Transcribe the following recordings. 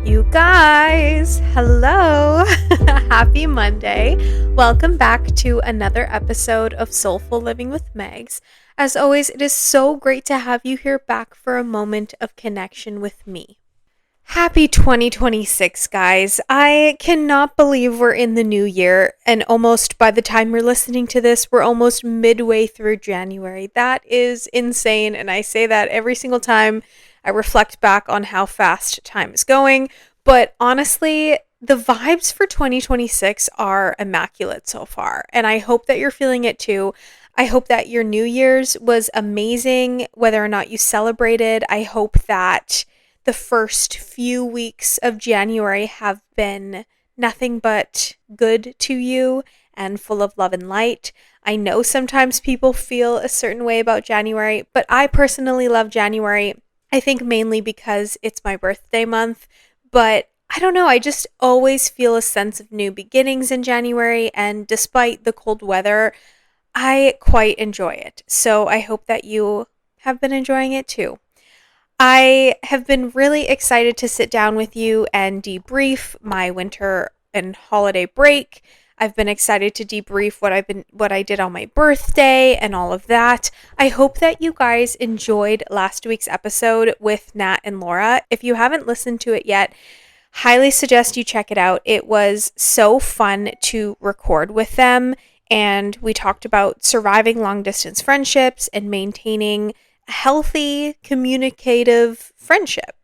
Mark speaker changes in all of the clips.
Speaker 1: You guys, hello. Happy Monday. Welcome back to another episode of Soulful Living with Megs. As always, it is so great to have you here back for a moment of connection with me. Happy 2026, guys. I cannot believe we're in the new year, and almost by the time you're listening to this, we're almost midway through January. That is insane, and I say that every single time I reflect back on how fast time is going. But honestly, the vibes for 2026 are immaculate so far, and I hope that you're feeling it too. I hope that your New Year's was amazing, whether or not you celebrated. I hope that the first few weeks of January have been nothing but good to you and full of love and light. I know sometimes people feel a certain way about January, but I personally love January. I think mainly because it's my birthday month, but I don't know, I just always feel a sense of new beginnings in January, and despite the cold weather, I quite enjoy it. So I hope that you have been enjoying it too. I have been really excited to sit down with you and debrief my winter and holiday break. I've been excited to debrief what I did on my birthday and all of that. I hope that you guys enjoyed last week's episode with Nat and Laura. If you haven't listened to it yet, highly suggest you check it out. It was so fun to record with them, and we talked about surviving long distance friendships and maintaining a healthy, communicative friendship,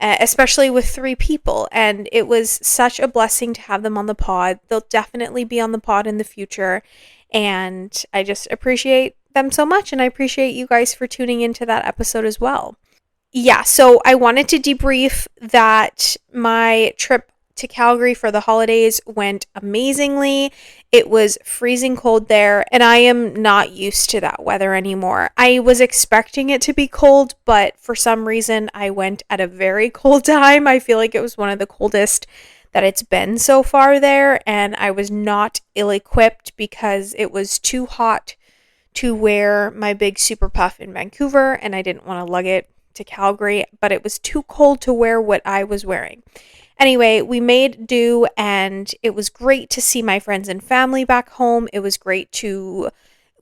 Speaker 1: especially with three people. And it was such a blessing to have them on the pod. They'll definitely be on the pod in the future, and I just appreciate them so much, and I appreciate you guys for tuning into that episode as well. Yeah, so I wanted to debrief that my trip to Calgary for the holidays went amazingly. It was freezing cold there, and I am not used to that weather anymore. I was expecting it to be cold, but for some reason I went at a very cold time. I feel like it was one of the coldest that it's been so far there, and I was not ill-equipped because it was too hot to wear my big super puff in Vancouver, and I didn't want to lug it to Calgary, but it was too cold to wear what I was wearing. Anyway, we made do, and it was great to see my friends and family back home. It was great to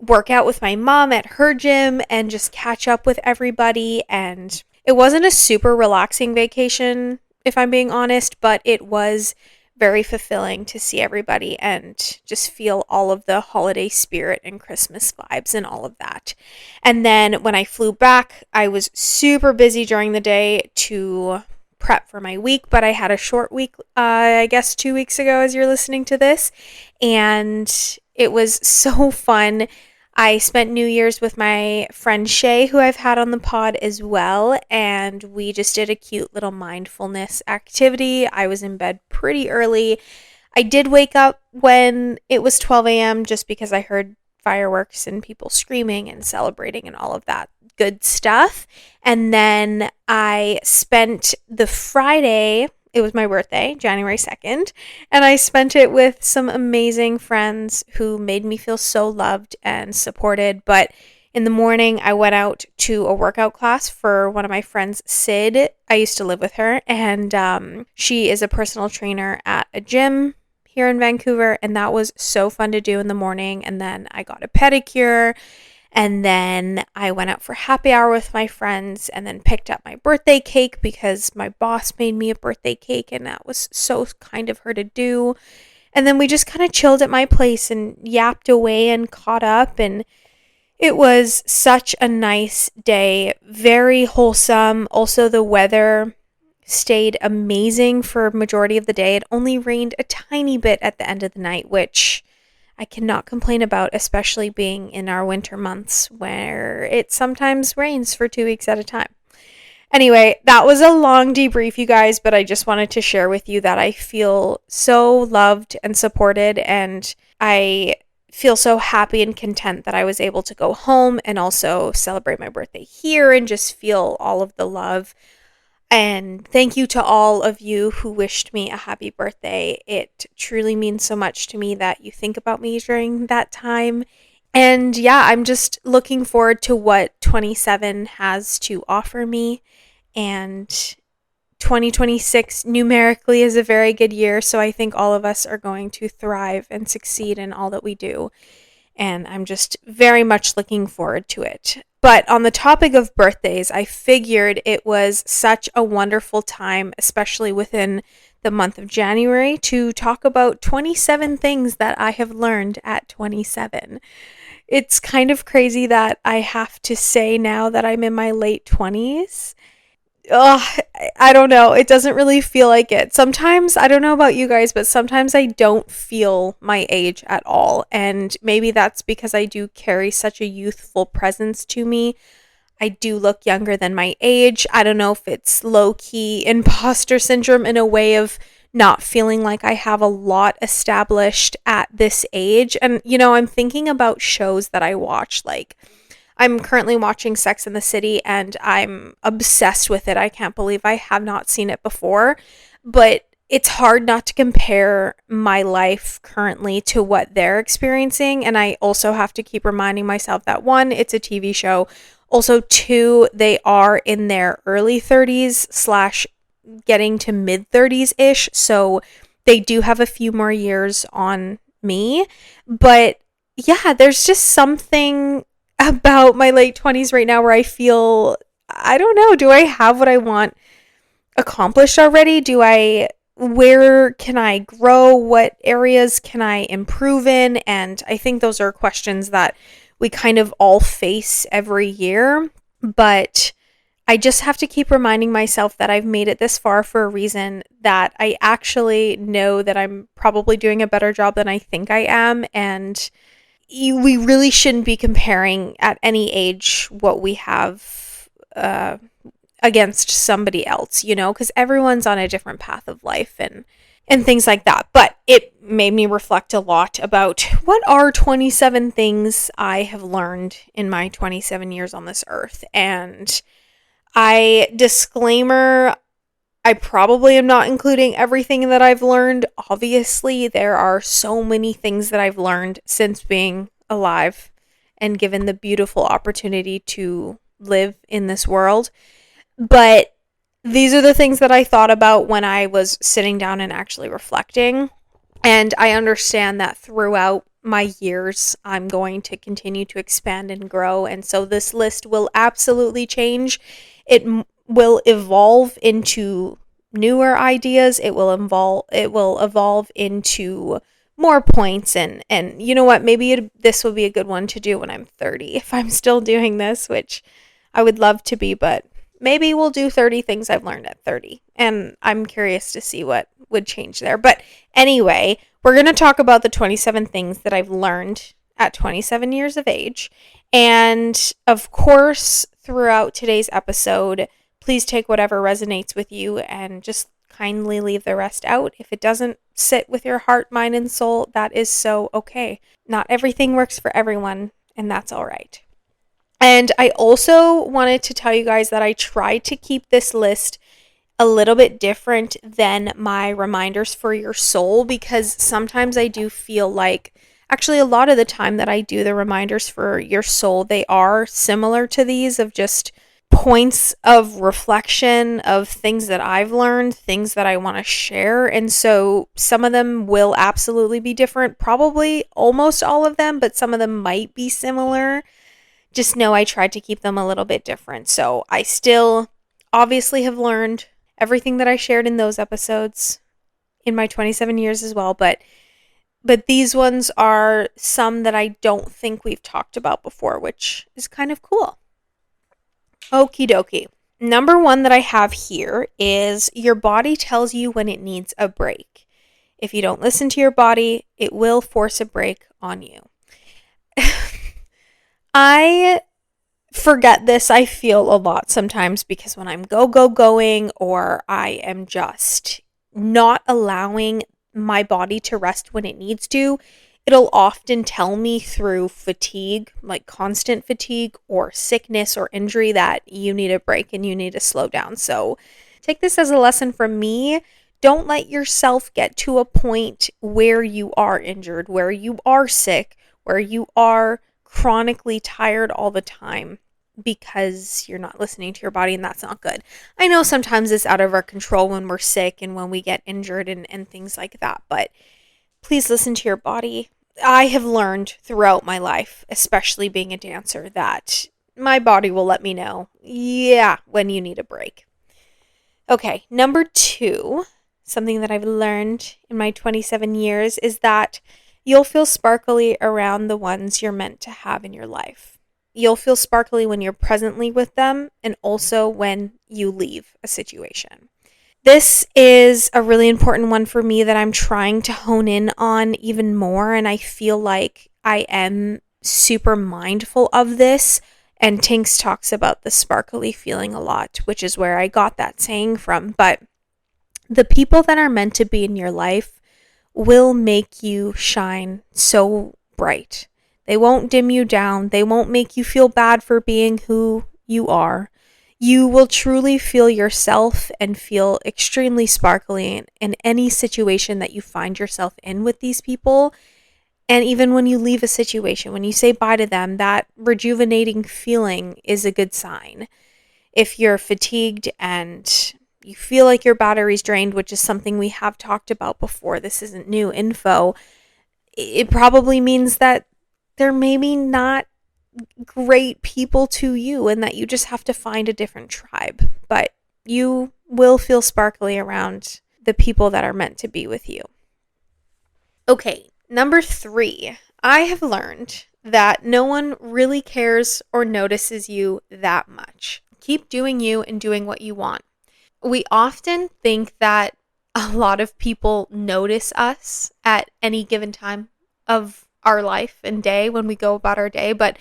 Speaker 1: work out with my mom at her gym and just catch up with everybody. And it wasn't a super relaxing vacation, if I'm being honest, but it was very fulfilling to see everybody and just feel all of the holiday spirit and Christmas vibes and all of that. And then when I flew back, I was super busy during the day to prep for my week, but I had a short week, I guess 2 weeks ago as you're listening to this, and it was so fun. I spent New Year's with my friend Shay, who I've had on the pod as well, and we just did a cute little mindfulness activity. I was in bed pretty early. I did wake up when it was 12 a.m. just because I heard fireworks and people screaming and celebrating and all of that good stuff. And then I spent the Friday, it was my birthday, January 2nd, and I spent it with some amazing friends who made me feel so loved and supported. But in the morning, I went out to a workout class for one of my friends, Sid. I used to live with her, and she is a personal trainer at a gym here in Vancouver, and that was so fun to do in the morning. And then I got a pedicure, and then I went out for happy hour with my friends, and then picked up my birthday cake because my boss made me a birthday cake, and that was so kind of her to do. And then we just kind of chilled at my place and yapped away and caught up, and it was such a nice day, very wholesome. Also, the weather stayed amazing for majority of the day. It only rained a tiny bit at the end of the night, which I cannot complain about, especially being in our winter months where it sometimes rains for 2 weeks at a time. Anyway, that was a long debrief, you guys, but I just wanted to share with you that I feel so loved and supported, and I feel so happy and content that I was able to go home and also celebrate my birthday here and just feel all of the love. And thank you to all of you who wished me a happy birthday. It truly means so much to me that you think about me during that time. And yeah, I'm just looking forward to what 27 has to offer me. And 2026 numerically is a very good year, so I think all of us are going to thrive and succeed in all that we do. And I'm just very much looking forward to it. But on the topic of birthdays, I figured it was such a wonderful time, especially within the month of January, to talk about 27 things that I have learned at 27. It's kind of crazy that I have to say now that I'm in my late 20s. Ugh, I don't know. It doesn't really feel like it. Sometimes, I don't know about you guys, but sometimes I don't feel my age at all. And maybe that's because I do carry such a youthful presence to me. I do look younger than my age. I don't know if it's low key imposter syndrome in a way of not feeling like I have a lot established at this age. And, I'm thinking about shows that I watch, like, I'm currently watching Sex and the City and I'm obsessed with it. I can't believe I have not seen it before, but it's hard not to compare my life currently to what they're experiencing. And I also have to keep reminding myself that one, it's a TV show. Also, two, they are in their early 30s slash getting to mid 30s ish. So they do have a few more years on me. But yeah, there's just something about my late 20s right now where I feel, I don't know, do I have what I want accomplished already? Where can I grow? What areas can I improve in? And I think those are questions that we kind of all face every year. But I just have to keep reminding myself that I've made it this far for a reason, that I actually know that I'm probably doing a better job than I think I am. And we really shouldn't be comparing at any age what we have against somebody else, because everyone's on a different path of life and things like that. But it made me reflect a lot about what are 27 things I have learned in my 27 years on this earth. And disclaimer, I probably am not including everything that I've learned. Obviously, there are so many things that I've learned since being alive and given the beautiful opportunity to live in this world. But these are the things that I thought about when I was sitting down and actually reflecting. And I understand that throughout my years, I'm going to continue to expand and grow. And so this list will absolutely change. Will evolve into newer ideas. It will evolve into more points, and you know what, maybe this will be a good one to do when I'm 30 if I'm still doing this, which I would love to be, but maybe we'll do 30 things I've learned at 30, and I'm curious to see what would change there. But anyway, we're going to talk about the 27 things that I've learned at 27 years of age. And of course, throughout today's episode, please take whatever resonates with you and just kindly leave the rest out. If it doesn't sit with your heart, mind, and soul, that is so okay. Not everything works for everyone, and that's all right. And I also wanted to tell you guys that I tried to keep this list a little bit different than my reminders for your soul, because sometimes I do feel like, actually a lot of the time that I do the reminders for your soul, they are similar to these, of just points of reflection of things that I've learned, things that I want to share. And so some of them will absolutely be different, probably almost all of them, but some of them might be similar. Just know I tried to keep them a little bit different. So I still obviously have learned everything that I shared in those episodes in my 27 years as well, but these ones are some that I don't think we've talked about before, which is kind of cool. Okie dokie. Number one that I have here is your body tells you when it needs a break. If you don't listen to your body, it will force a break on you. I forget this, I feel a lot sometimes, because when I'm going, or I am just not allowing my body to rest when it needs to, it'll often tell me through fatigue, like constant fatigue or sickness or injury, that you need a break and you need to slow down. So take this as a lesson from me. Don't let yourself get to a point where you are injured, where you are sick, where you are chronically tired all the time. because you're not listening to your body, and that's not good. I know sometimes it's out of our control when we're sick and when we get injured and things like that, but please listen to your body. I have learned throughout my life, especially being a dancer, that my body will let me know, yeah, when you need a break. Okay, number two, something that I've learned in my 27 years is that you'll feel sparkly around the ones you're meant to have in your life. You'll feel sparkly when you're presently with them and also when you leave a situation. This is a really important one for me that I'm trying to hone in on even more. And I feel like I am super mindful of this. And Tinks talks about the sparkly feeling a lot, which is where I got that saying from. But the people that are meant to be in your life will make you shine so bright. They won't dim you down. They won't make you feel bad for being who you are. You will truly feel yourself and feel extremely sparkly in any situation that you find yourself in with these people. And even when you leave a situation, when you say bye to them, that rejuvenating feeling is a good sign. If you're fatigued and you feel like your battery's drained, which is something we have talked about before, this isn't new info, it probably means that they're maybe not great people to you and that you just have to find a different tribe. But you will feel sparkly around the people that are meant to be with you. Okay, number three, I have learned that no one really cares or notices you that much. Keep doing you and doing what you want. We often think that a lot of people notice us at any given time of our life and day when we go about our day, but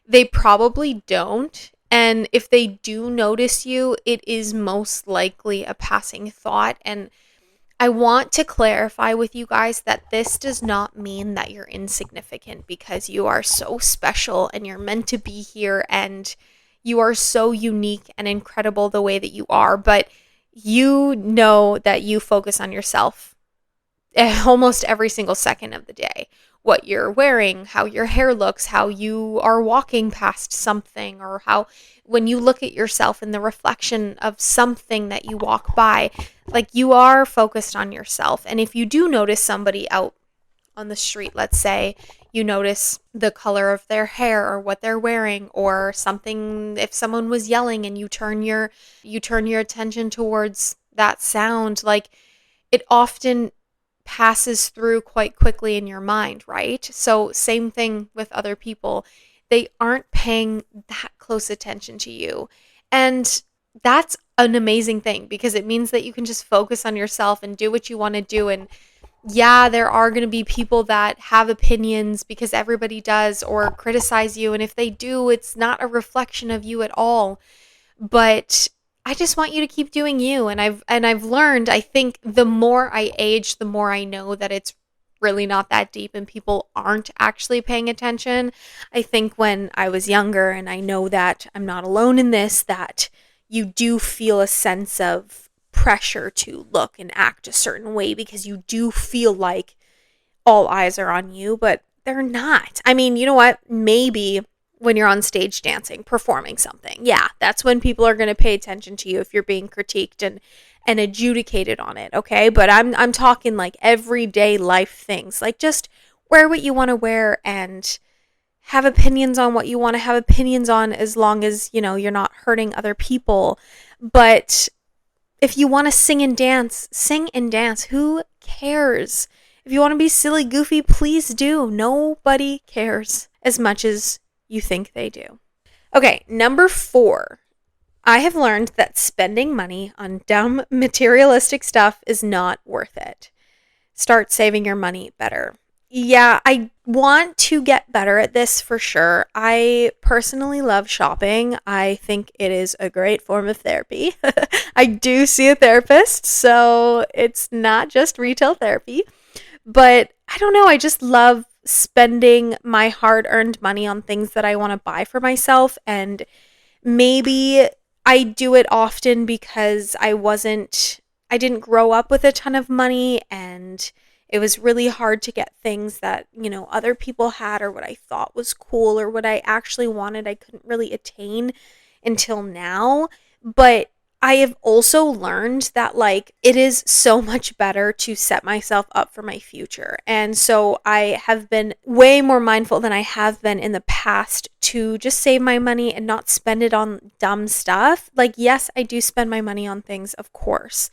Speaker 1: they probably don't. And if they do notice you, it is most likely a passing thought. And I want to clarify with you guys that this does not mean that you're insignificant, because you are so special and you're meant to be here and you are so unique and incredible the way that you are. But you know that you focus on yourself almost every single second of the day. What you're wearing, how your hair looks, how you are walking past something, or how when you look at yourself in the reflection of something that you walk by, like, you are focused on yourself. And if you do notice somebody out on the street, let's say you notice the color of their hair or what they're wearing or something, if someone was yelling and you turn your attention towards that sound, like, it often passes through quite quickly in your mind, right? So same thing with other people. They aren't paying that close attention to you. And that's an amazing thing, because it means that you can just focus on yourself and do what you want to do. And yeah, there are going to be people that have opinions, because everybody does, or criticize you. And if they do, it's not a reflection of you at all. But I just want you to keep doing you. And I've learned, I think the more I age, the more I know that it's really not that deep and people aren't actually paying attention. I think when I was younger, and I know that I'm not alone in this, that you do feel a sense of pressure to look and act a certain way, because you do feel like all eyes are on you, but they're not. I mean, you know what? Maybe when you're on stage dancing, performing something. Yeah, that's when people are going to pay attention to you if you're being critiqued and adjudicated on it, okay? But I'm talking like everyday life things. Like, just wear what you want to wear and have opinions on what you want to have opinions on, as long as, you're not hurting other people. But if you want to sing and dance, sing and dance. Who cares? If you want to be silly, goofy, please do. Nobody cares as much as you think they do. Okay, number four. I have learned that spending money on dumb materialistic stuff is not worth it. Start saving your money better. Yeah, I want to get better at this for sure. I personally love shopping. I think it is a great form of therapy. I do see a therapist, so it's not just retail therapy. But I don't know, I just love spending my hard-earned money on things that I want to buy for myself. And maybe I do it often because I didn't grow up with a ton of money, and It was really hard to get things that, other people had or what I thought was cool or what I actually wanted. I couldn't really attain until now. But I have also learned that like it is so much better to set myself up for my future. And so I have been way more mindful than I have been in the past to just save my money and not spend it on dumb stuff. Like, yes, I do spend my money on things, of course.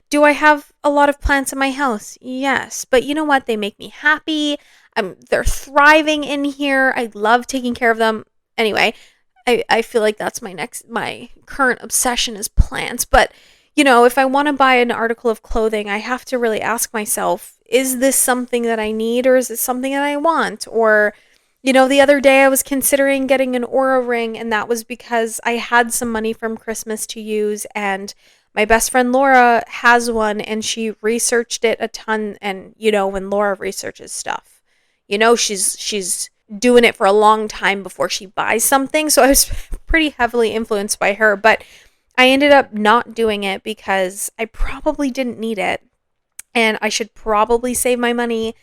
Speaker 1: Do I have a lot of plants in my house? Yes. But you know what? They make me happy. They're thriving in here. I love taking care of them. Anyway, I feel like that's my current obsession is plants. But, if I want to buy an article of clothing, I have to really ask myself, is this something that I need or is it something that I want? Or, the other day I was considering getting an Aura ring, and that was because I had some money from Christmas to use, and my best friend Laura has one, and she researched it a ton. And, when Laura researches stuff, she's doing it for a long time before she buys something. So I was pretty heavily influenced by her, but I ended up not doing it because I probably didn't need it and I should probably save my money.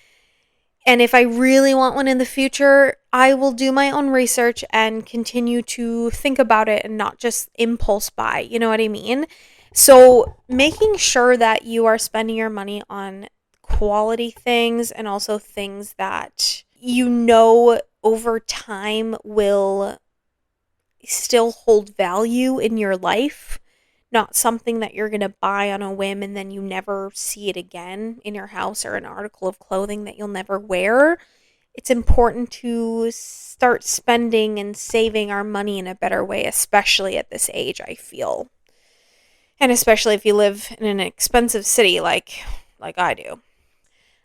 Speaker 1: And if I really want one in the future, I will do my own research and continue to think about it and not just impulse buy. You know what I mean? So making sure that you are spending your money on quality things and also things that over time will still hold value in your life, not something that you're going to buy on a whim and then you never see it again in your house, or an article of clothing that you'll never wear. It's important to start spending and saving our money in a better way, especially at this age, I feel. And especially if you live in an expensive city like I do.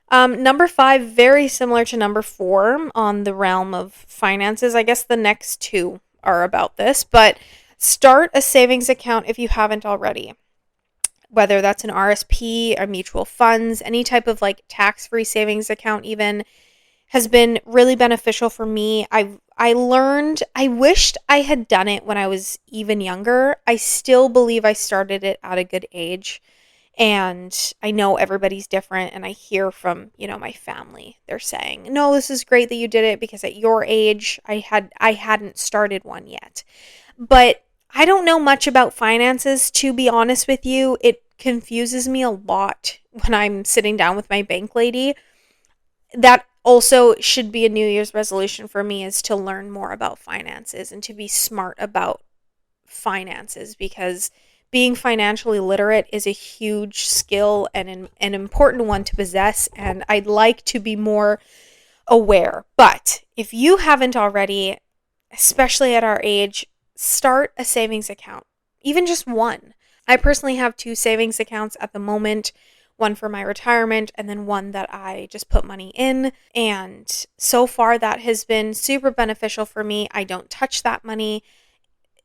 Speaker 1: Number 5, very similar to number 4 on the realm of finances. I guess the next two are about this, but start a savings account if you haven't already. Whether that's an RSP or mutual funds, any type of like tax-free savings account even has been really beneficial for me. I learned, I wished I had done it when I was even younger. I still believe I started it at a good age. And I know everybody's different, and I hear from, my family. They're saying, "No, this is great that you did it because at your age, I hadn't started one yet." But I don't know much about finances, to be honest with you. It confuses me a lot when I'm sitting down with my bank lady. That also should be a New Year's resolution for me, is to learn more about finances and to be smart about finances, because being financially literate is a huge skill and an important one to possess, and I'd like to be more aware. But if you haven't already, especially at our age, start a savings account, even just one. I personally have 2 savings accounts at the moment, one for my retirement and then one that I just put money in. And so far that has been super beneficial for me. I don't touch that money.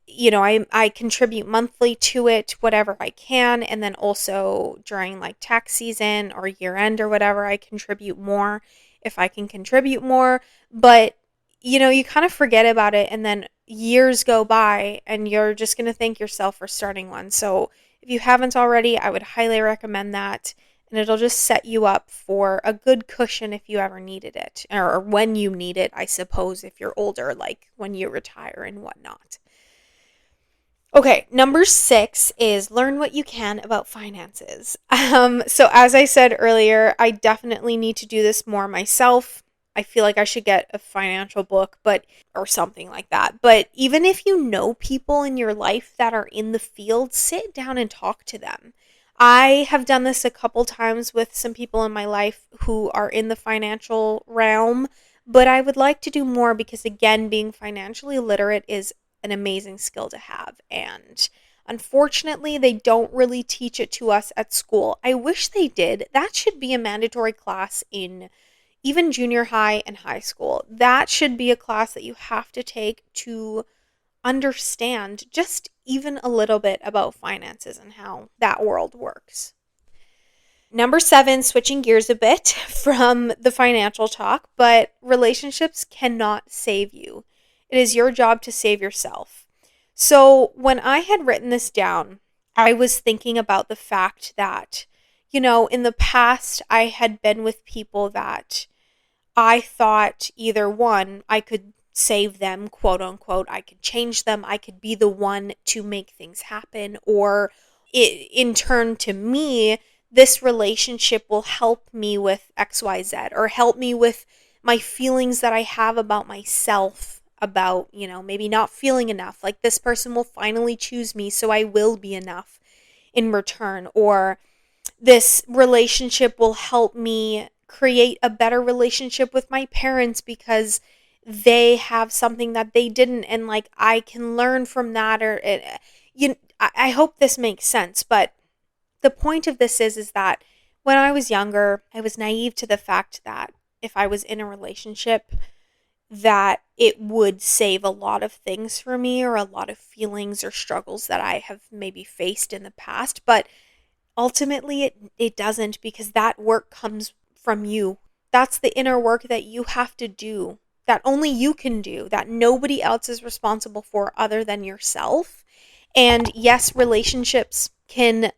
Speaker 1: I contribute monthly to it, whatever I can. And then also during like tax season or year end or whatever, I contribute more if I can contribute more. But, you kind of forget about it, and then years go by and you're just going to thank yourself for starting one. So if you haven't already, I would highly recommend that. And it'll just set you up for a good cushion if you ever needed it, or when you need it, I suppose, if you're older, like when you retire and whatnot. Okay, number 6 is learn what you can about finances. So as I said earlier, I definitely need to do this more myself. I feel like I should get a financial book, or something like that. But even if you know people in your life that are in the field, sit down and talk to them. I have done this a couple times with some people in my life who are in the financial realm, but I would like to do more because, again, being financially literate is an amazing skill to have. And unfortunately, they don't really teach it to us at school. I wish they did. That should be a mandatory class in even junior high and high school. That should be a class that you have to take to understand just even a little bit about finances and how that world works. Number 7, switching gears a bit from the financial talk, but relationships cannot save you. It is your job to save yourself. So when I had written this down, I was thinking about the fact that, in the past, I had been with people that I thought either one, I could save them, quote unquote, I could change them, I could be the one to make things happen, or in turn to me, this relationship will help me with XYZ or help me with my feelings that I have about myself, about, maybe not feeling enough. Like this person will finally choose me, so I will be enough in return, or this relationship will help me create a better relationship with my parents because they have something that they didn't, and like I can learn from that, or I hope this makes sense. But the point of this is that when I was younger, I was naive to the fact that if I was in a relationship, that it would save a lot of things for me, or a lot of feelings or struggles that I have maybe faced in the past. But ultimately, it doesn't, because that work comes from you. That's the inner work that you have to do, that only you can do, that nobody else is responsible for other than yourself. And yes, relationships can,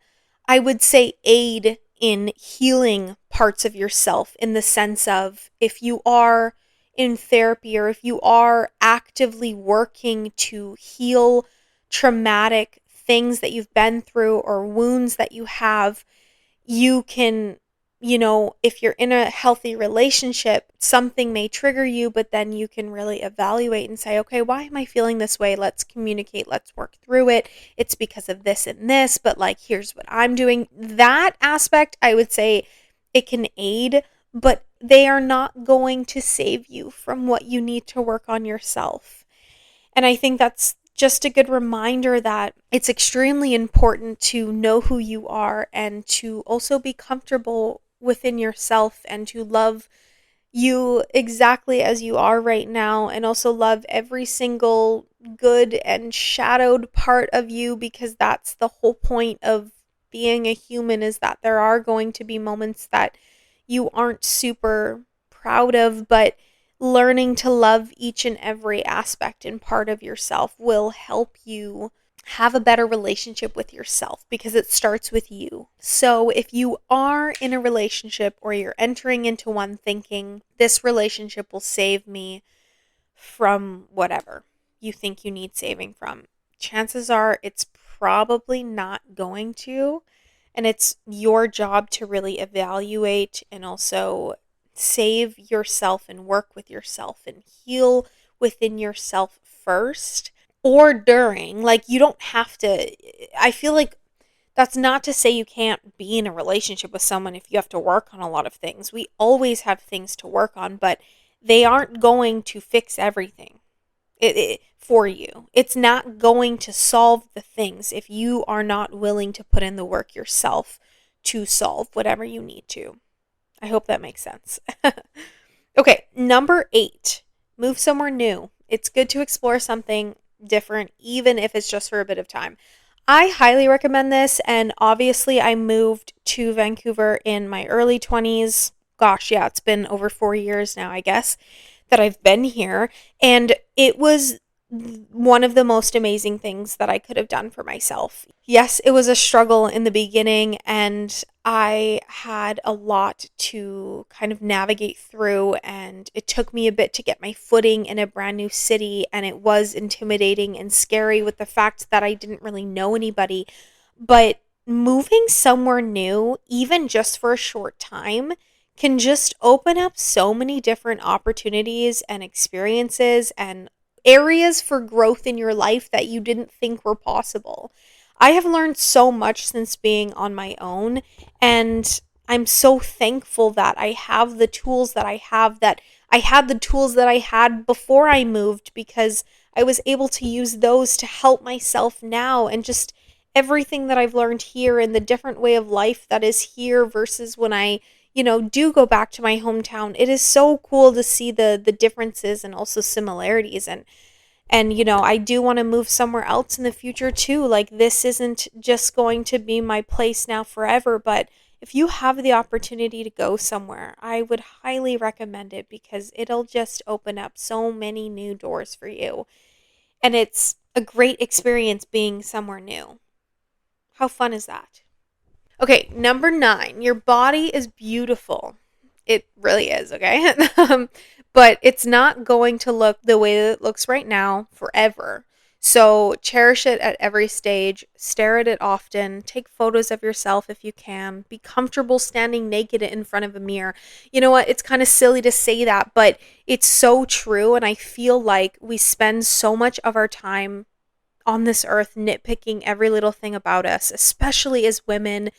Speaker 1: I would say, aid in healing parts of yourself, in the sense of if you are in therapy, or if you are actively working to heal traumatic things that you've been through or wounds that you have, you can, if you're in a healthy relationship, something may trigger you, but then you can really evaluate and say, okay, why am I feeling this way? Let's communicate, let's work through it. It's because of this and this, but like, here's what I'm doing. That aspect, I would say it can aid, but they are not going to save you from what you need to work on yourself. And I think that's just a good reminder that it's extremely important to know who you are, and to also be comfortable within yourself, and to love you exactly as you are right now, and also love every single good and shadowed part of you, because that's the whole point of being a human, is that there are going to be moments that you aren't super proud of, but learning to love each and every aspect and part of yourself will help you have a better relationship with yourself, because it starts with you. So if you are in a relationship, or you're entering into one thinking this relationship will save me from whatever you think you need saving from, chances are it's probably not going to. And it's your job to really evaluate, and also save yourself and work with yourself and heal within yourself first, or during. Like, you don't have to. I feel like that's not to say you can't be in a relationship with someone if you have to work on a lot of things. We always have things to work on, but they aren't going to fix everything for you. It's not going to solve the things if you are not willing to put in the work yourself to solve whatever you need to. I hope that makes sense. Okay, number 8, move somewhere new. It's good to explore something different, even if it's just for a bit of time. I highly recommend this, and obviously I moved to Vancouver in my early 20s. Gosh, yeah, it's been over 4 years now, I guess, that I've been here, and it was one of the most amazing things that I could have done for myself. Yes, it was a struggle in the beginning, and I had a lot to kind of navigate through, and it took me a bit to get my footing in a brand new city, and it was intimidating and scary with the fact that I didn't really know anybody. But moving somewhere new, even just for a short time, can just open up so many different opportunities and experiences and areas for growth in your life that you didn't think were possible. I have learned so much since being on my own, and I'm so thankful that I have the tools that I have, that I had the tools that I had before I moved, because I was able to use those to help myself now, and just everything that I've learned here, and the different way of life that is here versus when I do go back to my hometown. It is so cool to see the differences and also similarities, and I do want to move somewhere else in the future too. Like, this isn't just going to be my place now forever, but if you have the opportunity to go somewhere, I would highly recommend it, because it'll just open up so many new doors for you. And it's a great experience being somewhere new. How fun is that? Okay, number 9. Your body is beautiful. It really is, okay? But it's not going to look the way that it looks right now forever. So cherish it at every stage, stare at it often, take photos of yourself if you can, be comfortable standing naked in front of a mirror. You know what? It's kind of silly to say that, but it's so true. And I feel like we spend so much of our time on this earth nitpicking every little thing about us, especially as women.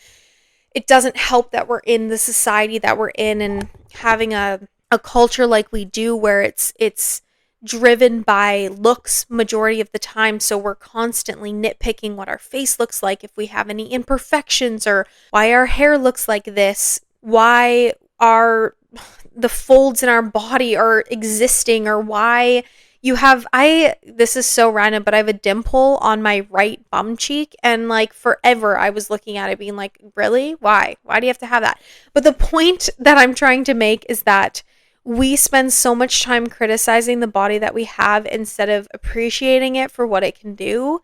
Speaker 1: It doesn't help that we're in the society that we're in and having a culture like we do where it's driven by looks majority of the time, so we're constantly nitpicking what our face looks like, if we have any imperfections, or why our hair looks like this, why our the folds in our body are existing, or why you have I this is so random, but I have a dimple on my right bum cheek, and like forever I was looking at it being like, really? Why do you have to have that? But the point that I'm trying to make is that we spend so much time criticizing the body that we have instead of appreciating it for what it can do.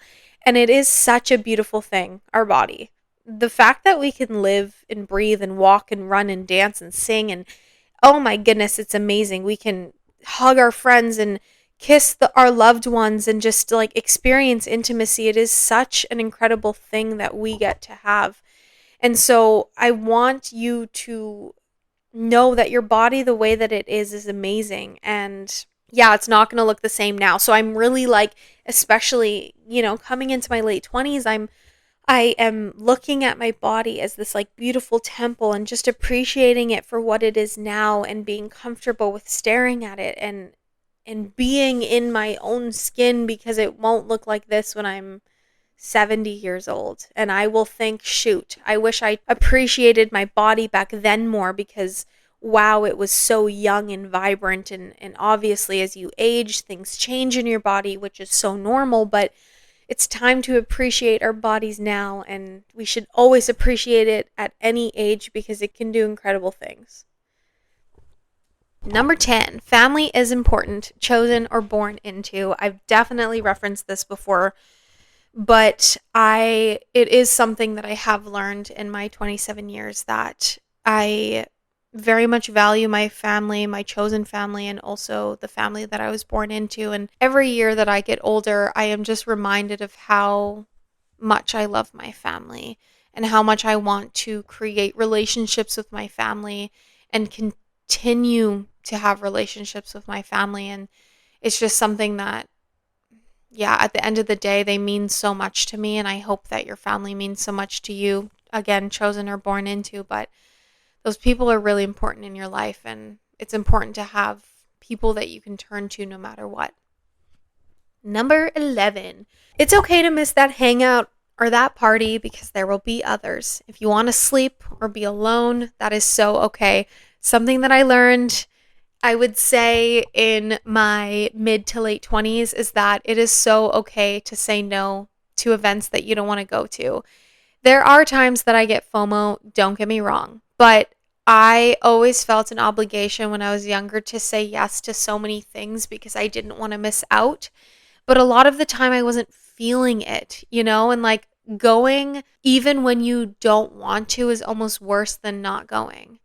Speaker 1: And it is such a beautiful thing, our body. The fact that we can live and breathe and walk and run and dance and sing, and oh my goodness, it's amazing. We can hug our friends and kiss our loved ones and just like experience intimacy. It is such an incredible thing that we get to have. And so I want you to know that your body, the way that it is amazing. And yeah, it's not going to look the same now. So I'm really like, especially, coming into my late 20s, I am looking at my body as this like beautiful temple and just appreciating it for what it is now, and being comfortable with staring at it, and being in my own skin, because it won't look like this when I'm 70 years old. And I will think, shoot, I wish I appreciated my body back then more, because wow, it was so young and vibrant. And obviously, as you age, things change in your body, which is so normal. But it's time to appreciate our bodies now. And we should always appreciate it at any age, because it can do incredible things. Number 10, family is important, chosen or born into. I've definitely referenced this before, but it is something that I have learned in my 27 years, that I very much value my family, my chosen family, and also the family that I was born into. And every year that I get older, I am just reminded of how much I love my family and how much I want to create relationships with my family and continue to have relationships with my family. And it's just something that, yeah, at the end of the day, they mean so much to me, and I hope that your family means so much to you. Again, chosen or born into, but those people are really important in your life, and it's important to have people that you can turn to no matter what. Number 11. It's okay to miss that hangout or that party, because there will be others. If you want to sleep or be alone, that is so okay. Something that I learned, I would say, in my mid to late 20s is that it is so okay to say no to events that you don't want to go to. There are times that I get FOMO, don't get me wrong, but I always felt an obligation when I was younger to say yes to so many things because I didn't want to miss out. But a lot of the time I wasn't feeling it, and like going even when you don't want to is almost worse than not going.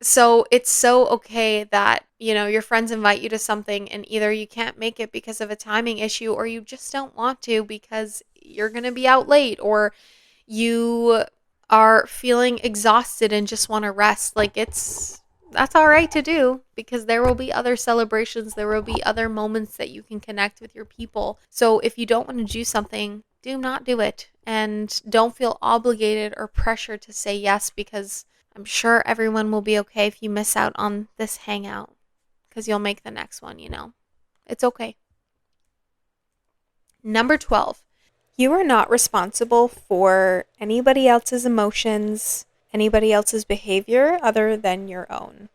Speaker 1: So it's so okay that, your friends invite you to something and either you can't make it because of a timing issue, or you just don't want to because you're going to be out late, or you are feeling exhausted and just want to rest. Like that's all right to do, because there will be other celebrations, there will be other moments that you can connect with your people. So if you don't want to do something, do not do it, and don't feel obligated or pressured to say yes, because I'm sure everyone will be okay if you miss out on this hangout, because you'll make the next one. It's okay. Number 12. You are not responsible for anybody else's emotions, anybody else's behavior other than your own.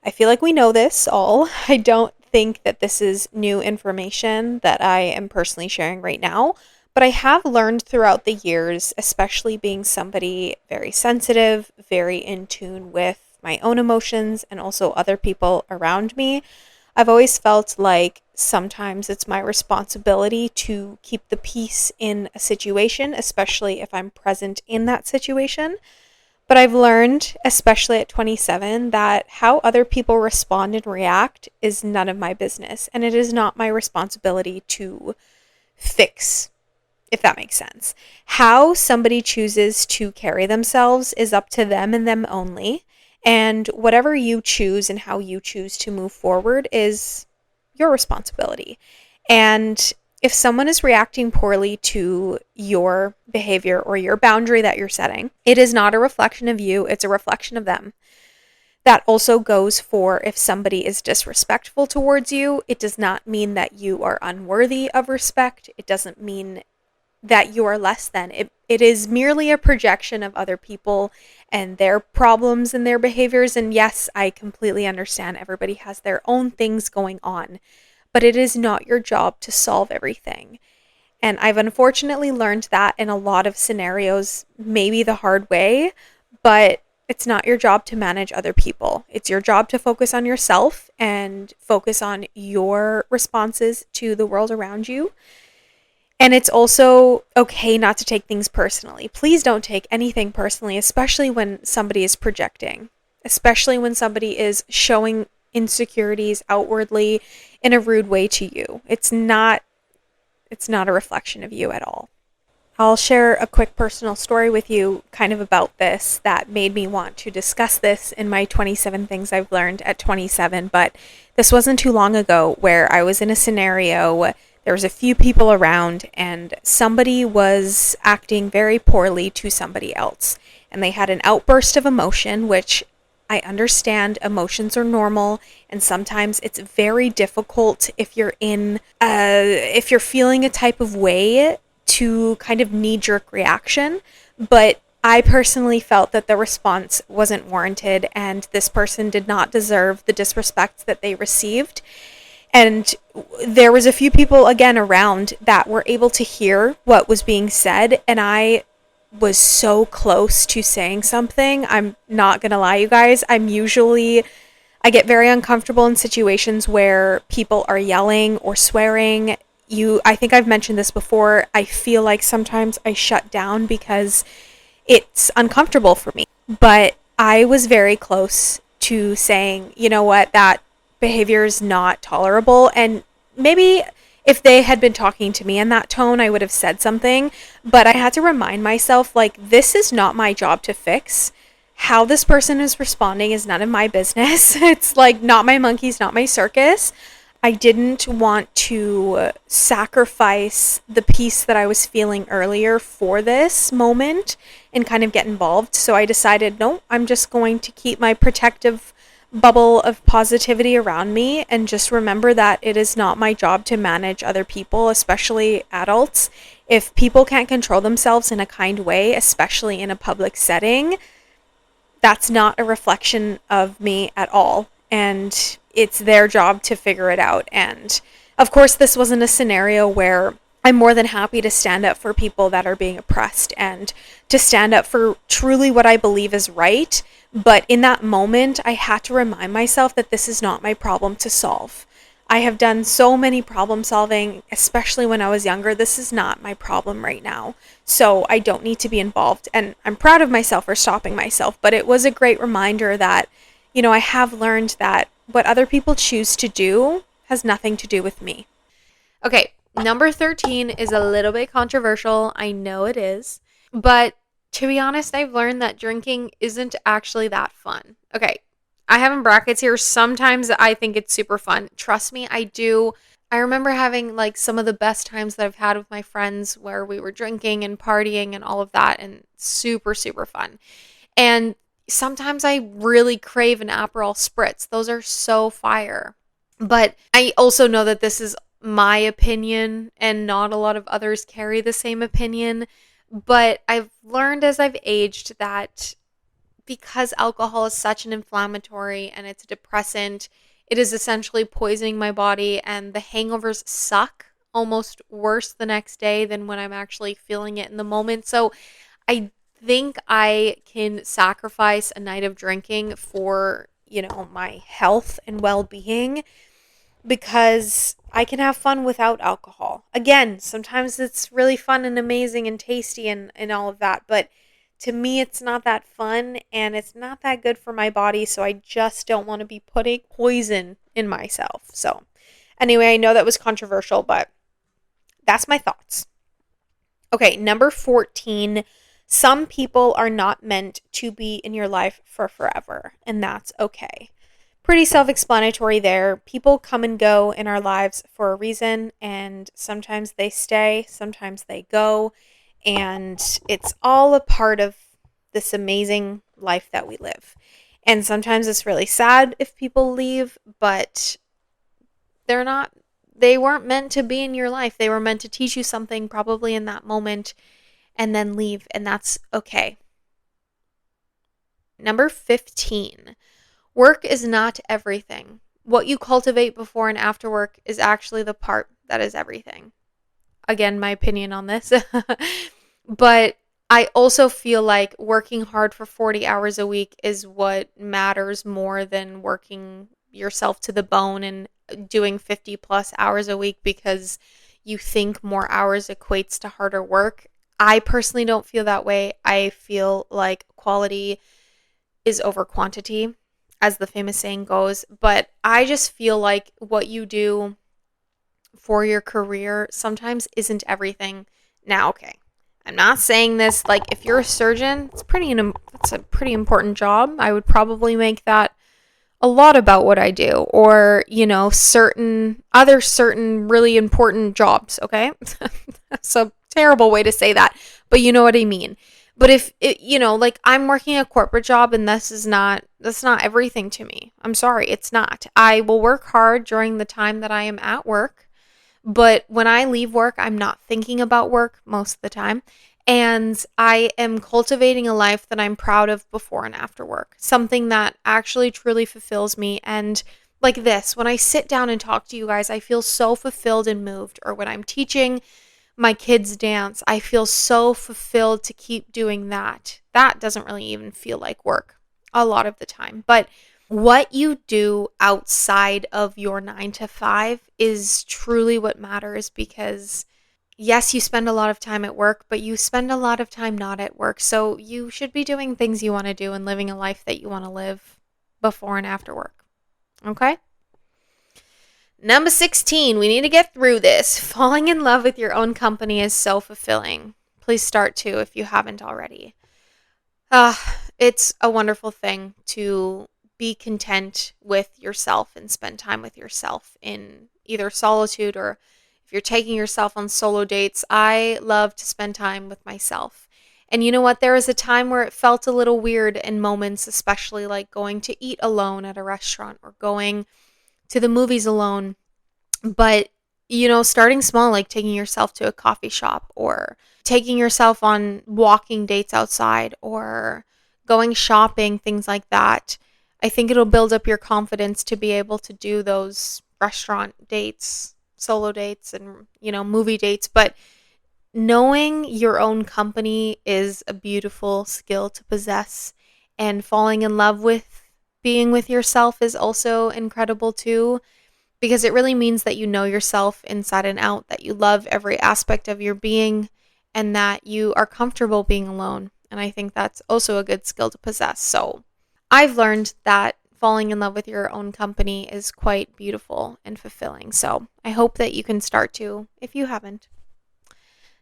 Speaker 1: I feel like we know this all. I don't think that this is new information that I am personally sharing right now, but I have learned throughout the years, especially being somebody very sensitive, very in tune with my own emotions and also other people around me. I've always felt like sometimes it's my responsibility to keep the peace in a situation, especially if I'm present in that situation. But I've learned, especially at 27, that how other people respond and react is none of my business. And it is not my responsibility to fix, if that makes sense. How somebody chooses to carry themselves is up to them and them only. And whatever you choose and how you choose to move forward is your responsibility. And if someone is reacting poorly to your behavior or your boundary that you're setting, it is not a reflection of you, it's a reflection of them. That also goes for if somebody is disrespectful towards you. It does not mean that you are unworthy of respect. It doesn't mean that you are less than. It is merely a projection of other people and their problems and their behaviors. And yes, I completely understand everybody has their own things going on, but it is not your job to solve everything. And I've unfortunately learned that in a lot of scenarios, maybe the hard way, but it's not your job to manage other people. It's your job to focus on yourself and focus on your responses to the world around you. And it's also okay not to take things personally. Please don't take anything personally, especially when somebody is projecting, especially when somebody is showing insecurities outwardly in a rude way to you. It's not a reflection of you at all. I'll share a quick personal story with you kind of about this that made me want to discuss this in my 27 things I've learned at 27. But this wasn't too long ago where I was in a scenario. There was a few people around and somebody was acting very poorly to somebody else. And they had an outburst of emotion, which I understand emotions are normal, and sometimes it's very difficult if if you're feeling a type of way to kind of knee-jerk reaction. But I personally felt that the response wasn't warranted, and this person did not deserve the disrespect that they received. And there was a few people again around that were able to hear what was being said, and I was so close to saying something. I'm not gonna lie, you guys. I get very uncomfortable in situations where people are yelling or swearing. I think I've mentioned this before. I feel like sometimes I shut down because it's uncomfortable for me. But I was very close to saying, you know what, that behavior is not tolerable. And maybe if they had been talking to me in that tone, I would have said something. But I had to remind myself, like, this is not my job to fix. How this person is responding is none of my business. It's like not my monkeys, not my circus. I didn't want to sacrifice the peace that I was feeling earlier for this moment and kind of get involved. So I decided, no, I'm just going to keep my protective bubble of positivity around me and just remember that it is not my job to manage other people, especially adults. If people can't control themselves in a kind way, especially in a public setting, that's not a reflection of me at all. And it's their job to figure it out. And of course, this wasn't a scenario where I'm more than happy to stand up for people that are being oppressed and to stand up for truly what I believe is right. But in that moment, I had to remind myself that this is not my problem to solve. I have done so many problem solving, especially when I was younger. This is not my problem right now. So I don't need to be involved. And I'm proud of myself for stopping myself. But it was a great reminder that, I have learned that what other people choose to do has nothing to do with me. Okay, number 13 is a little bit controversial. I know it is. But to be honest, I've learned that drinking isn't actually that fun. Okay, I have in brackets here. Sometimes I think it's super fun. Trust me, I do. I remember having like some of the best times that I've had with my friends where we were drinking and partying and all of that, and super, super fun. And sometimes I really crave an Aperol Spritz. Those are so fire. But I also know that this is my opinion and not a lot of others carry the same opinion. But I've learned as I've aged that because alcohol is such an inflammatory and it's a depressant, it is essentially poisoning my body, and the hangovers suck almost worse the next day than when I'm actually feeling it in the moment. So I think I can sacrifice a night of drinking for, my health and well-being because I can have fun without alcohol. Again, sometimes it's really fun and amazing and tasty and all of that, but to me, it's not that fun and it's not that good for my body. So I just don't want to be putting poison in myself. So, anyway, I know that was controversial, but that's my thoughts. Okay, number 14. Some people are not meant to be in your life for forever, and that's okay. Pretty self explanatory there. People come and go in our lives for a reason, and sometimes they stay, sometimes they go, and it's all a part of this amazing life that we live. And sometimes it's really sad if people leave, but they're not, they weren't meant to be in your life. They were meant to teach you something probably in that moment and then leave, and that's okay. Number 15. Work is not everything. What you cultivate before and after work is actually the part that is everything. Again, my opinion on this. But I also feel like working hard for 40 hours a week is what matters more than working yourself to the bone and doing 50 plus hours a week because you think more hours equates to harder work. I personally don't feel that way. I feel like quality is over quantity, as the famous saying goes. But I just feel like what you do for your career sometimes isn't everything. Now, okay, I'm not saying this like if you're a surgeon, it's a pretty important job. I would probably make that a lot about what I do, or certain really important jobs, okay? That's a terrible way to say that, but you know what I mean. But if it, like I'm working a corporate job and that's not everything to me. I'm sorry, it's not. I will work hard during the time that I am at work, but when I leave work, I'm not thinking about work most of the time. And I am cultivating a life that I'm proud of before and after work, something that actually truly fulfills me. And like this, when I sit down and talk to you guys, I feel so fulfilled and moved. Or when I'm teaching my kids dance, I feel so fulfilled to keep doing that. That doesn't really even feel like work a lot of the time. But what you do outside of your 9 to 5 is truly what matters, because yes, you spend a lot of time at work, but you spend a lot of time not at work. So you should be doing things you want to do and living a life that you want to live before and after work. Okay? Number 16, we need to get through this. Falling in love with your own company is so fulfilling. Please start to if you haven't already. It's a wonderful thing to be content with yourself and spend time with yourself in either solitude, or if you're taking yourself on solo dates. I love to spend time with myself. And you know what? There was a time where it felt a little weird in moments, especially like going to eat alone at a restaurant or going to the movies alone. But, starting small, like taking yourself to a coffee shop or taking yourself on walking dates outside or going shopping, things like that. I think it'll build up your confidence to be able to do those restaurant dates, solo dates, and, movie dates. But knowing your own company is a beautiful skill to possess. And falling in love with being with yourself is also incredible too, because it really means that you know yourself inside and out, that you love every aspect of your being, and that you are comfortable being alone. And I think that's also a good skill to possess. So I've learned that falling in love with your own company is quite beautiful and fulfilling. So I hope that you can start to if you haven't.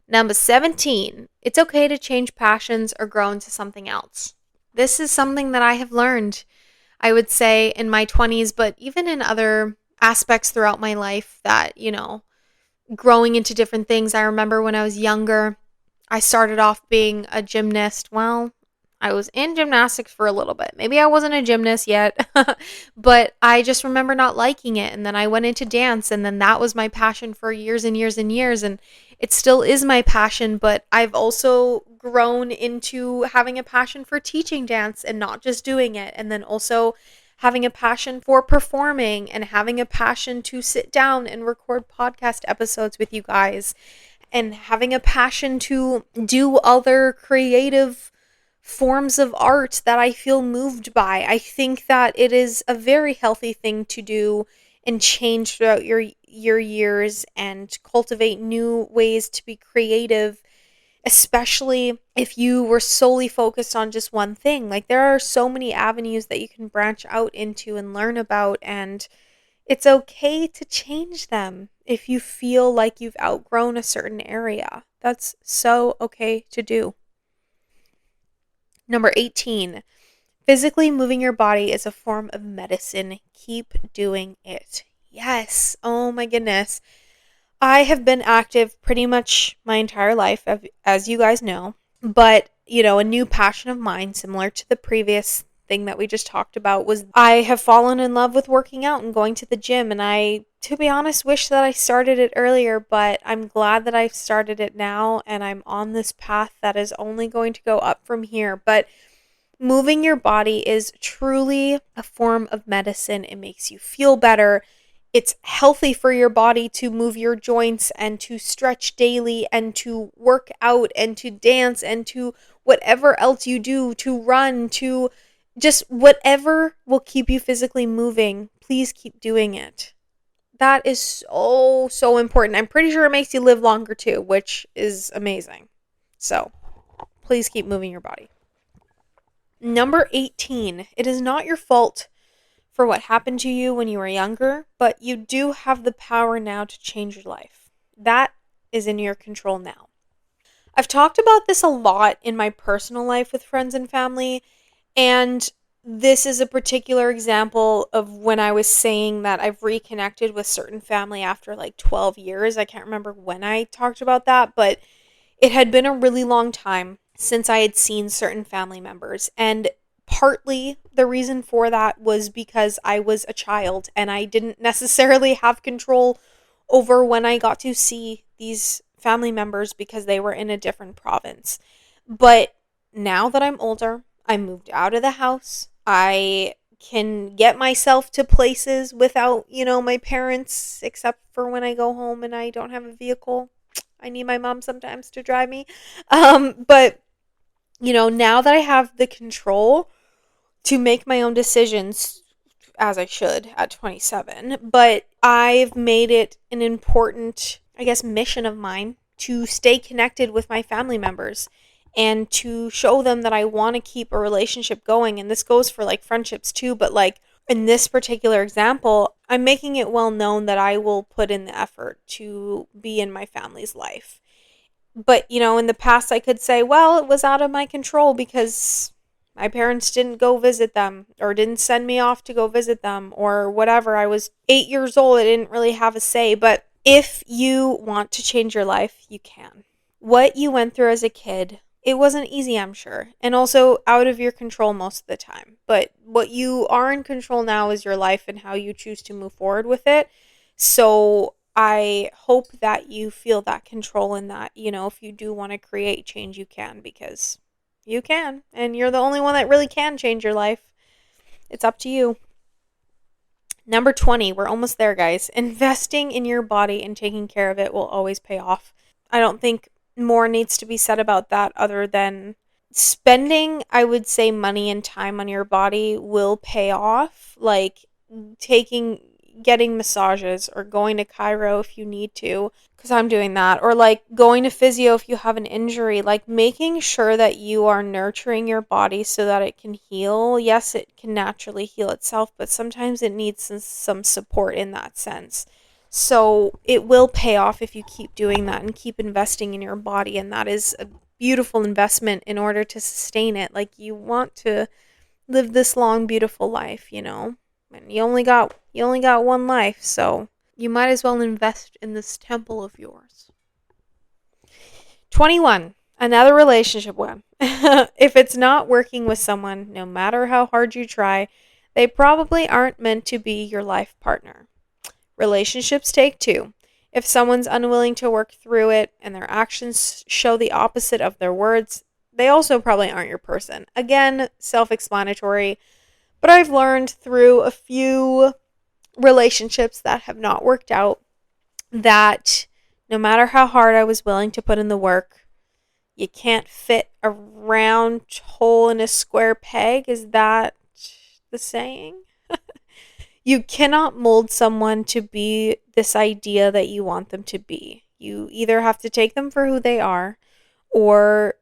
Speaker 1: Number 17, it's okay to change passions or grow into something else. This is something that I have learned, I would say, in my 20s, but even in other aspects throughout my life, that, growing into different things. I remember when I was younger, I started off being a gymnast. Well, I was in gymnastics for a little bit. Maybe I wasn't a gymnast yet, but I just remember not liking it. And then I went into dance, and then that was my passion for years and years and years. And it still is my passion, but I've also grown into having a passion for teaching dance and not just doing it. And then also having a passion for performing and having a passion to sit down and record podcast episodes with you guys, and having a passion to do other creative forms of art that I feel moved by. I think that it is a very healthy thing to do and change throughout your years and cultivate new ways to be creative, especially if you were solely focused on just one thing. Like, there are so many avenues that you can branch out into and learn about, and it's okay to change them if you feel like you've outgrown a certain area. That's so okay to do. Number 18, physically moving your body is a form of medicine. Keep doing it. Yes. Oh my goodness. I have been active pretty much my entire life, as you guys know. But, a new passion of mine, similar to the previous thing that we just talked about, was I have fallen in love with working out and going to the gym. And I, to be honest, wish that I started it earlier, but I'm glad that I've started it now. And I'm on this path that is only going to go up from here. But moving your body is truly a form of medicine. It makes you feel better. It's healthy for your body to move your joints and to stretch daily and to work out and to dance and to whatever else you do, to run, to just whatever will keep you physically moving. Please keep doing it. That is so, so important. I'm pretty sure it makes you live longer too, which is amazing. So please keep moving your body. Number 18, it is not your fault for what happened to you when you were younger, but you do have the power now to change your life. That is in your control now. I've talked about this a lot in my personal life with friends and family, and this is a particular example of when I was saying that I've reconnected with certain family after like 12 years. I can't remember when I talked about that, but it had been a really long time since I had seen certain family members. And partly the reason for that was because I was a child and I didn't necessarily have control over when I got to see these family members because they were in a different province. But now that I'm older, I moved out of the house. I can get myself to places without, my parents, except for when I go home and I don't have a vehicle. I need my mom sometimes to drive me. But, now that I have the control to make my own decisions, as I should at 27, but I've made it an important, I guess, mission of mine to stay connected with my family members and to show them that I want to keep a relationship going. And this goes for like friendships too, but like in this particular example, I'm making it well known that I will put in the effort to be in my family's life. But, in the past, I could say, well, it was out of my control because my parents didn't go visit them or didn't send me off to go visit them or whatever. I was 8 years old. I didn't really have a say. But if you want to change your life, you can. What you went through as a kid, it wasn't easy, I'm sure, and also out of your control most of the time. But what you are in control now is your life and how you choose to move forward with it. So I hope that you feel that control and that, if you do want to create change, you can, because you can. And you're the only one that really can change your life. It's up to you. Number 20, we're almost there, guys. Investing in your body and taking care of it will always pay off. I don't think more needs to be said about that other than spending, I would say, money and time on your body will pay off. Like getting massages or going to chiro if you need to, because I'm doing that, or like going to physio if you have an injury, like making sure that you are nurturing your body so that it can heal. Yes, it can naturally heal itself, but sometimes it needs some support in that sense. So it will pay off if you keep doing that and keep investing in your body, and that is a beautiful investment in order to sustain it. Like, you want to live this long, beautiful life, and you only got one life, so you might as well invest in this temple of yours. 21, another relationship one. If it's not working with someone, no matter how hard you try, they probably aren't meant to be your life partner. Relationships take two. If someone's unwilling to work through it and their actions show the opposite of their words, they also probably aren't your person. Again, self-explanatory, but I've learned through a few relationships that have not worked out that no matter how hard I was willing to put in the work, you can't fit a round hole in a square peg. Is that the saying? You cannot mold someone to be this idea that you want them to be. You either have to take them for who they are, or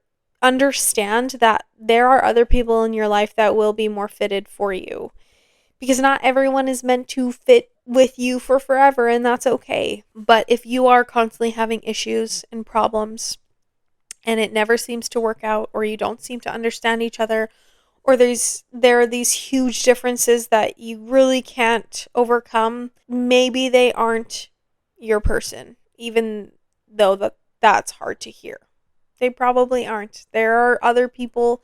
Speaker 1: understand that there are other people in your life that will be more fitted for you. Because not everyone is meant to fit with you for forever, and that's okay. But if you are constantly having issues and problems and it never seems to work out, or you don't seem to understand each other, or there are these huge differences that you really can't overcome, maybe they aren't your person, even though that's hard to hear. They probably aren't. There are other people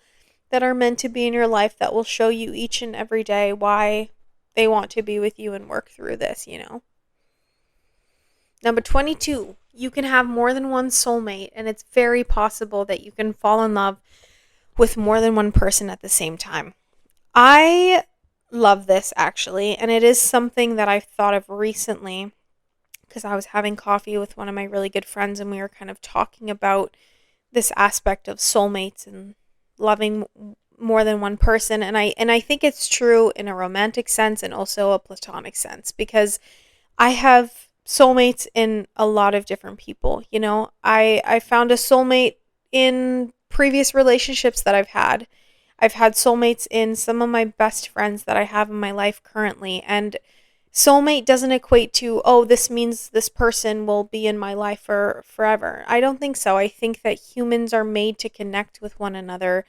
Speaker 1: that are meant to be in your life that will show you each and every day why they want to be with you and work through this, you know. Number 22, you can have more than one soulmate, and it's very possible that you can fall in love with more than one person at the same time. I love this actually, and it is something that I've thought of recently because I was having coffee with one of my really good friends and we were kind of talking about this aspect of soulmates and loving more than one person, and I think it's true in a romantic sense and also a platonic sense, because I have soulmates in a lot of different people. You know, I found a soulmate in previous relationships that I've had. I've had soulmates in some of my best friends that I have in my life currently, and soulmate doesn't equate to, oh, this means this person will be in my life for forever. I don't think so. I think that humans are made to connect with one another,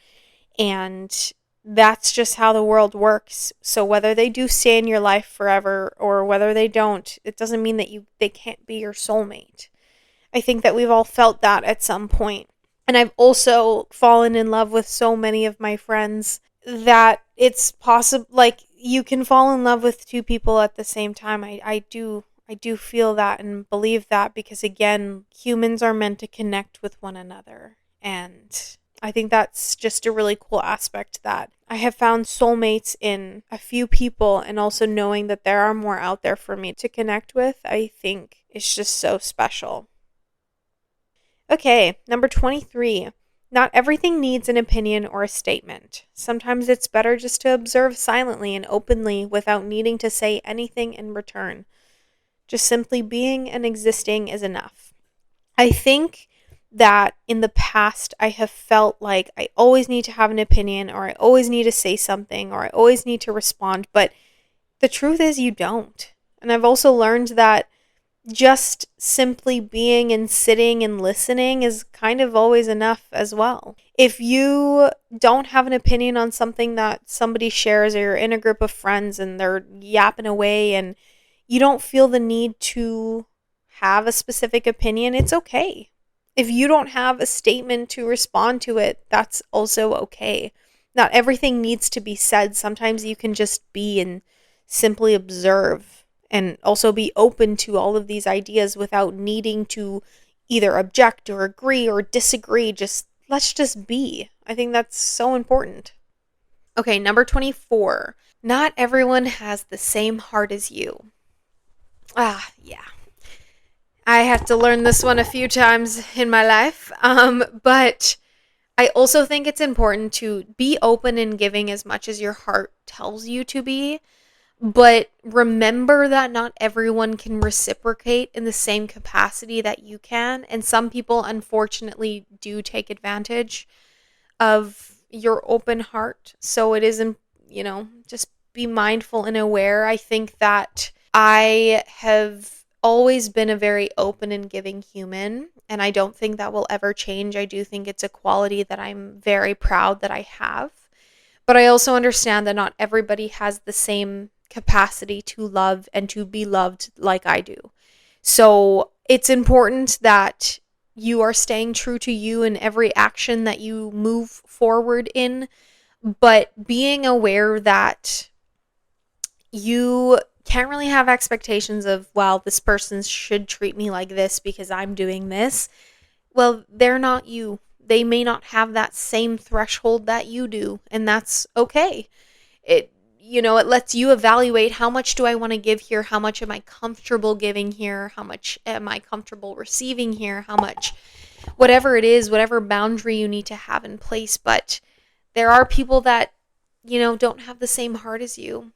Speaker 1: and that's just how the world works. So whether they do stay in your life forever or whether they don't, it doesn't mean that they can't be your soulmate. I think that we've all felt that at some point. And I've also fallen in love with so many of my friends that it's possible, like, you can fall in love with two people at the same time. I do feel that and believe that, because again, humans are meant to connect with one another. And I think that's just a really cool aspect, that I have found soulmates in a few people, and also knowing that there are more out there for me to connect with, I think is just so special. Okay, number 23. Not everything needs an opinion or a statement. Sometimes it's better just to observe silently and openly without needing to say anything in return. Just simply being and existing is enough. I think that in the past I have felt like I always need to have an opinion, or I always need to say something, or I always need to respond, but the truth is you don't. And I've also learned that just simply being and sitting and listening is kind of always enough as well. If you don't have an opinion on something that somebody shares, or you're in a group of friends and they're yapping away and you don't feel the need to have a specific opinion, it's okay. If you don't have a statement to respond to it, that's also okay. Not everything needs to be said. Sometimes you can just be and simply observe, and also be open to all of these ideas without needing to either object or agree or disagree. Just let's just be. I think that's so important. Okay, number 24. Not everyone has the same heart as you. Yeah. I have to learn this one a few times in my life. But I also think it's important to be open and giving as much as your heart tells you to be. But remember that not everyone can reciprocate in the same capacity that you can. And some people, unfortunately, do take advantage of your open heart. So it isn't, just be mindful and aware. I think that I have always been a very open and giving human, and I don't think that will ever change. I do think it's a quality that I'm very proud that I have. But I also understand that not everybody has the same capacity to love and to be loved like I do. So it's important that you are staying true to you in every action that you move forward in, but being aware that you can't really have expectations of, well, this person should treat me like this because I'm doing this. Well, they're not you. They may not have that same threshold that you do, and that's okay. It lets you evaluate, how much do I want to give here? How much am I comfortable giving here? How much am I comfortable receiving here? How much, whatever it is, whatever boundary you need to have in place. But there are people that, don't have the same heart as you,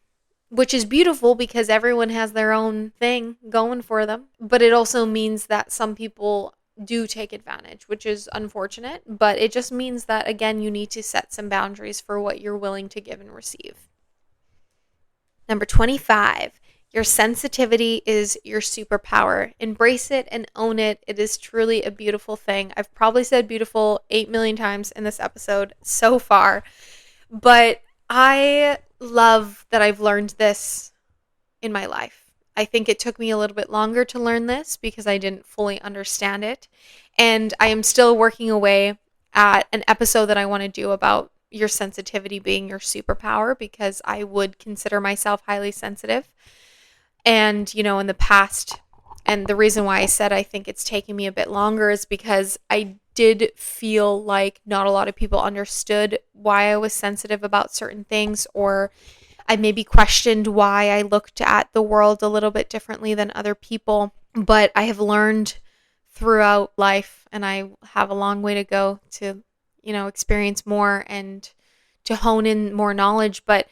Speaker 1: which is beautiful because everyone has their own thing going for them. But it also means that some people do take advantage, which is unfortunate, but it just means that, again, you need to set some boundaries for what you're willing to give and receive. Number 25, your sensitivity is your superpower. Embrace it and own it. It is truly a beautiful thing. I've probably said beautiful 8 million times in this episode so far, but I love that I've learned this in my life. I think it took me a little bit longer to learn this because I didn't fully understand it. And I am still working away at an episode that I want to do about your sensitivity being your superpower, because I would consider myself highly sensitive. And, in the past, and the reason why I said I think it's taking me a bit longer is because I did feel like not a lot of people understood why I was sensitive about certain things, or I maybe questioned why I looked at the world a little bit differently than other people. But I have learned throughout life, and I have a long way to go to, experience more and to hone in more knowledge. But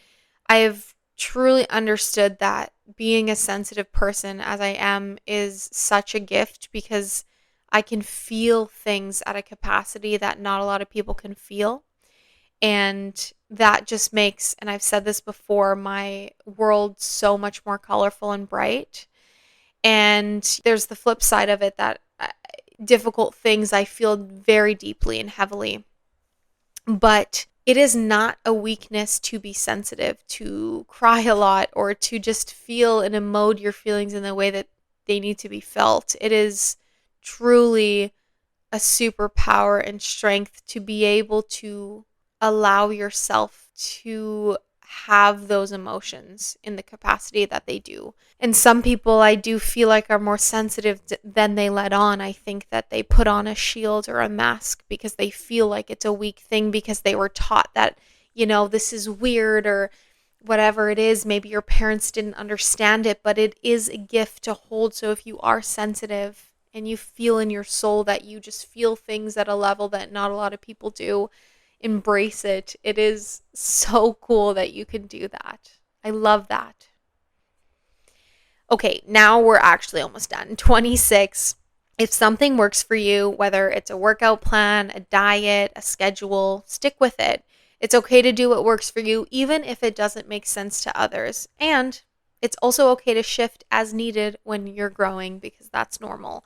Speaker 1: I have truly understood that being a sensitive person, as I am, is such a gift, because I can feel things at a capacity that not a lot of people can feel. And that just makes, and I've said this before, my world so much more colorful and bright. And there's the flip side of it, that difficult things I feel very deeply and heavily. But it is not a weakness to be sensitive, to cry a lot, or to just feel and emote your feelings in the way that they need to be felt. It is truly a superpower and strength to be able to allow yourself to have those emotions in the capacity that they do. And some people, I do feel like, are more sensitive than they let on. I think that they put on a shield or a mask because they feel like it's a weak thing, because they were taught that, this is weird, or whatever it is. Maybe your parents didn't understand it, but it is a gift to hold. So if you are sensitive and you feel in your soul that you just feel things at a level that not a lot of people do, embrace it. It is so cool that you can do that. I love that. Okay, now we're actually almost done. 26. If something works for you, whether it's a workout plan, a diet, a schedule, stick with it. It's okay to do what works for you, even if it doesn't make sense to others. And it's also okay to shift as needed when you're growing, because that's normal.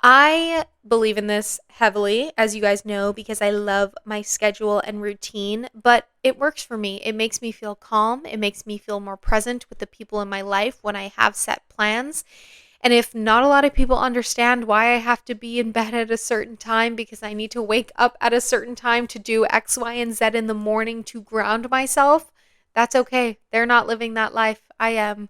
Speaker 1: I believe in this heavily, as you guys know, because I love my schedule and routine, but it works for me. It makes me feel calm. It makes me feel more present with the people in my life when I have set plans. And if not a lot of people understand why I have to be in bed at a certain time, because I need to wake up at a certain time to do X, Y, and Z in the morning to ground myself, that's okay. They're not living that life. I am.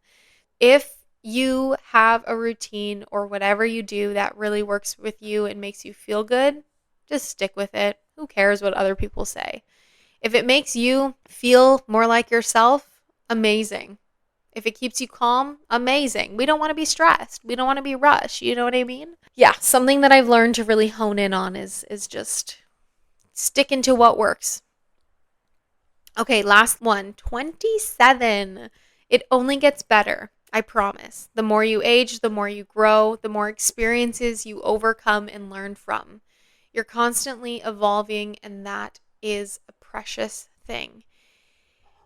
Speaker 1: If you have a routine or whatever you do that really works with you and makes you feel good, just stick with it. Who cares what other people say? If it makes you feel more like yourself, amazing. If it keeps you calm, amazing. We don't want to be stressed. We don't want to be rushed. You know what I mean? Yeah, something that I've learned to really hone in on is just sticking to what works. Okay, last one. 27. It only gets better. I promise. The more you age, the more you grow, the more experiences you overcome and learn from. You're constantly evolving, and that is a precious thing.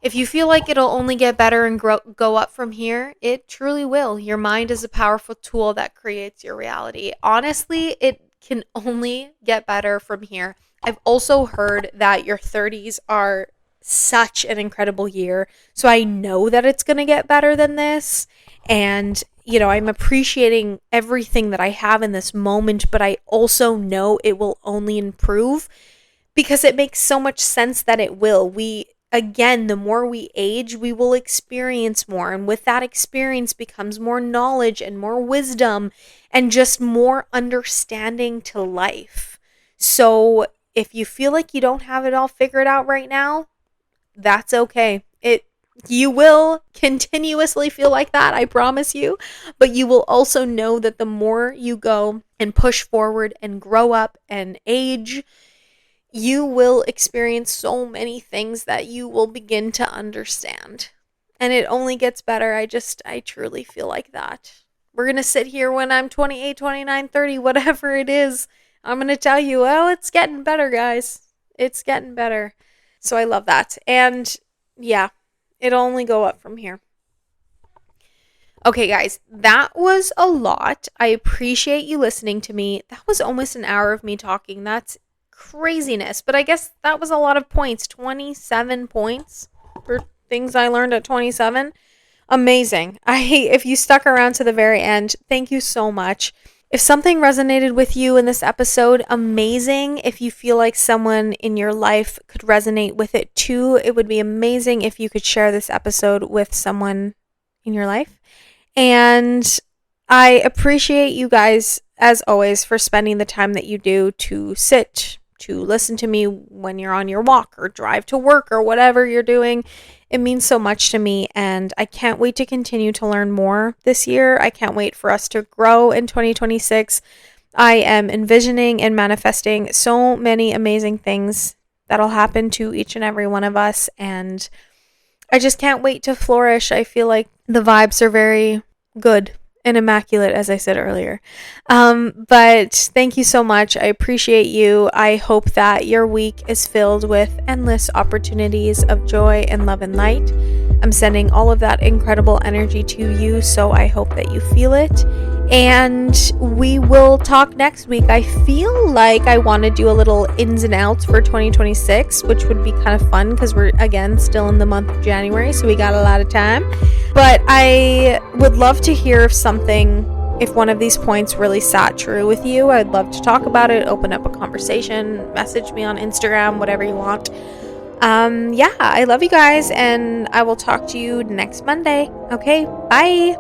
Speaker 1: If you feel like it'll only get better and go up from here, it truly will. Your mind is a powerful tool that creates your reality. Honestly, it can only get better from here. I've also heard that your 30s are such an incredible year. So I know that it's going to get better than this. And, I'm appreciating everything that I have in this moment, but I also know it will only improve, because it makes so much sense that it will. Again, the more we age, we will experience more. And with that experience becomes more knowledge and more wisdom and just more understanding to life. So if you feel like you don't have it all figured out right now, that's okay. You will continuously feel like that, I promise you. But you will also know that the more you go and push forward and grow up and age, you will experience so many things that you will begin to understand. And it only gets better. I truly feel like that. We're going to sit here when I'm 28, 29, 30, whatever it is. I'm going to tell you, well, it's getting better, guys. It's getting better. So I love that. And yeah, it'll only go up from here. Okay, guys, that was a lot. I appreciate you listening to me. That was almost an hour of me talking. That's craziness. But I guess that was a lot of points. 27 points for things I learned at 27. Amazing. If you stuck around to the very end, thank you so much. If something resonated with you in this episode, amazing. If you feel like someone in your life could resonate with it too, it would be amazing if you could share this episode with someone in your life. And I appreciate you guys, as always, for spending the time that you do to sit, to listen to me when you're on your walk or drive to work or whatever you're doing. It means so much to me, and I can't wait to continue to learn more this year. I can't wait for us to grow in 2026. I am envisioning and manifesting so many amazing things that'll happen to each and every one of us, and I just can't wait to flourish. I feel like the vibes are very good and immaculate, as I said earlier. But thank you so much. I appreciate you. I hope that your week is filled with endless opportunities of joy and love and light. I'm sending all of that incredible energy to you, so I hope that you feel it. And we will talk next week. I feel like I want to do a little ins and outs for 2026, which would be kind of fun because we're, again, still in the month of January, so we got a lot of time. But I would love to hear if one of these points really sat true with you. I'd love to talk about it, open up a conversation, message me on Instagram, whatever you want. Yeah, I love you guys, and I will talk to you next Monday. Okay, bye.